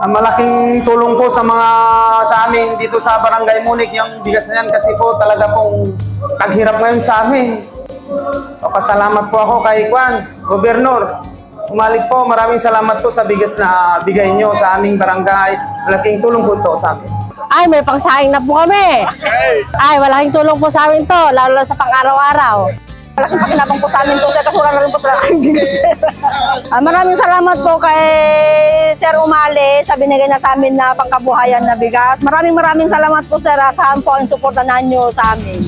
Malaking tulong po sa amin dito sa Barangay Munik yung bigas na yan kasi po talaga pong taghirap ngayon sa amin. Papasalamat po ako kay Gobernur. Umalik po, maraming salamat po sa bigas na bigay nyo sa aming barangay. Malaking tulong po ito sa amin. Ay, may pangsaing na po kami. Ay, malaking tulong po sa amin to, lalo sa pang-araw-araw. Malaking pakinabang po sa amin to, kasi wala na rin po sa aking business. Maraming salamat po kay Sir Umali sa binigay na sa amin na pangkabuhayan na bigas. Maraming salamat po, Sir, sa po ang suportahan nyo sa amin.